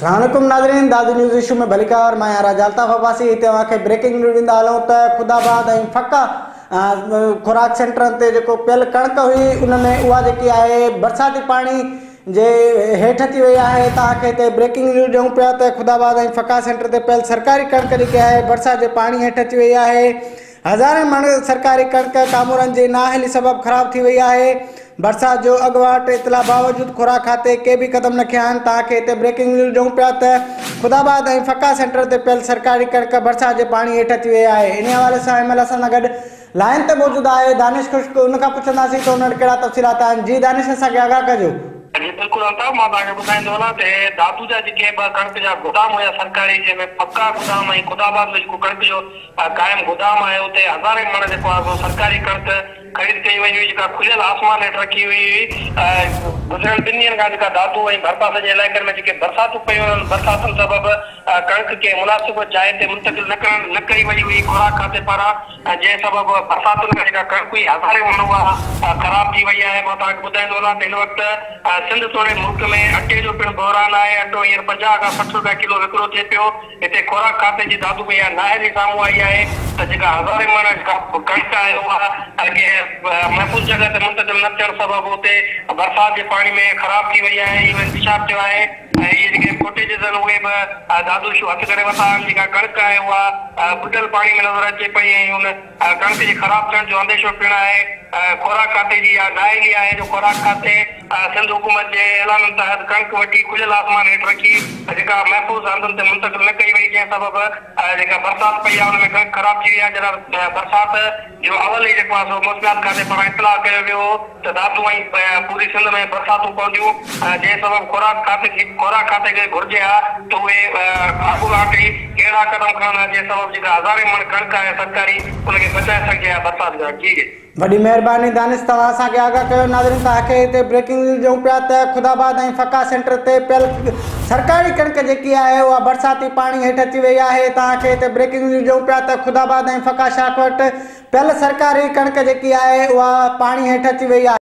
अस्सलामुअलैकुम नाज़रीन, दादू news issue में भलीकार मैं राजा अल्ताफ़ अब्बासी तव्हांखे ब्रेकिंग न्यूज़ ॾींदा हलूं त ख़ुदाबाद ऐं फका खुराक सेंटरनि ते जेको पियल कणिक हुई उनमें उहा जेकी आहे बरसाती पाणी जे हेठि अची वई आहे। तव्हांखे हिते ब्रेकिंग न्यूज़ ॾियूं पिया त ख़ुदाबाद ऐं फका सेंटर ते पियल सरकारी कणिक जेकी आहे बरसाति जे पाणी हेठि अची वई आहे। हज़ारे मण सरकारी कणिक कामूरनि जे नाअहली सबबु ख़राब थी वई आहे। बरसात जो अॻुवाट इतला बावजूद खुराक खाते के भी कदम न खिया आहिनि। तव्हांखे हिते ब्रेकिंग न्यूज़ ॾियूं पिया त ख़ुदाबाद ऐं फका सेंटर ते पियल सरकारी कणिक बरसात जे पाणी हेठि अची वई आहे। इन हवाले सां एमएल असां सां गॾु लाइन ते मौजूदु आहे दानिश खुश्क, उनखां पुछंदासीं त उन वटि कहिड़ा तफ़सीलात आहिनि। जी दानिश, असांखे आगाह कजो। जी बिल्कुल अल्ताफ़, मां तव्हांखे ॿुधाईंदो वञा त दादू जा जेके ॿ कणिक जा गोदाम हुया सरकारी, जंहिंमें फका गोदाम ऐं ख़ुदाबाद में जेको कणिक जो क़ाइम गोदाम आहे, उते हज़ारे मण जेको आहे सरकारी कणिक ख़रीद कई वई हुई, जेका खुलियल आसमान हेठि रखी हुई हुई। गुज़िरियल 2 ॾींहंनि खां जेका दादू ऐं भरपास जे इलाइक़नि में जेके बरसातूं पयूं आहिनि, बरसातुनि सबबु कणिक खे मुनासिब जाइ ते मुंतक़िल न कई वई हुई खुराक खाते पारां, जंहिं सबबु बरसातुनि खां जेका कणिक हुई हज़ारे मण उहा ख़राब थी वई आहे। मां तव्हांखे ॿुधाईंदो वञा त हिन वक़्तु सिंध तोड़े मुल्क में अटे जो पिणु बहिरान आहे। अटो हींअर 50 खां 60 रुपया किलो विकिरो थिए पियो। हिते खुराक खाते जी दादू में इहा नाअहली साम्हूं आई आहे त जेका हज़ारे मण जेका कणिक आहे उहा महफ़ूज़ जॻह ते मुंतक़िल न थियण सबबु उते बरसात जे पाणी में ख़राब थी वई आहे। इवन पेशाब थियो आहे ऐं इहे जेके फुटेजिस आहिनि उहे बि दादू हथु करे वरिता आहिनि। जेका कणिक आहे उहा बुॾल पाणी में नज़र अचे पई ऐं हुन कणिक जे ख़राब थियण जो अंदेशो पिणु आहे। खुराक खाते जी इहा नाअहली आहे जो खुराक खाते सिंध हुकूमत जे ऐलान तहत कणिक वठी खुलियल आसमान हेठि रखी जेका महफ़ूज़ हंधनि ते मुंतक़िल न कई वई, जंहिं सबबु जेका बरसाति पई आहे हुन में कणिक ख़राब थी वई आहे। जॾहिं बरसाति जो अवल ई जेको आहे सो मौसमियात खाते पारां इतलाह कयो वियो हो त दादू ऐं पूरी सिंध में बरसातूं पवंदियूं, जंहिं सबबु खुराक खाते खे घुर्जे आहे त उहे अॻुवाट ई कहिड़ा क़दम खणनि जंहिं सबबु जेका हज़ारे मण कणिक आहे सरकारी उनखे बचाए सघिजे आहे बरसाति खां। जी वॾी महिरबानी दानिश, तव्हां असांखे आगाह कयो। नाज़रीन, तव्हांखे हिते ब्रेकिंग न्यूज़ ॾियूं पिया त ख़ुदाबाद ऐं फका सेंटर ते पियल सरकारी कणिक जेकी आहे उहा बरसाती पाणी हेठि अची वई आहे। तव्हांखे हिते ब्रेकिंग न्यूज़ ॾियूं पिया त ख़ुदाबाद ऐं फका शाख वटि पियल सरकारी कणिक जेकी आहे उहा पाणी हेठि अची वई आहे।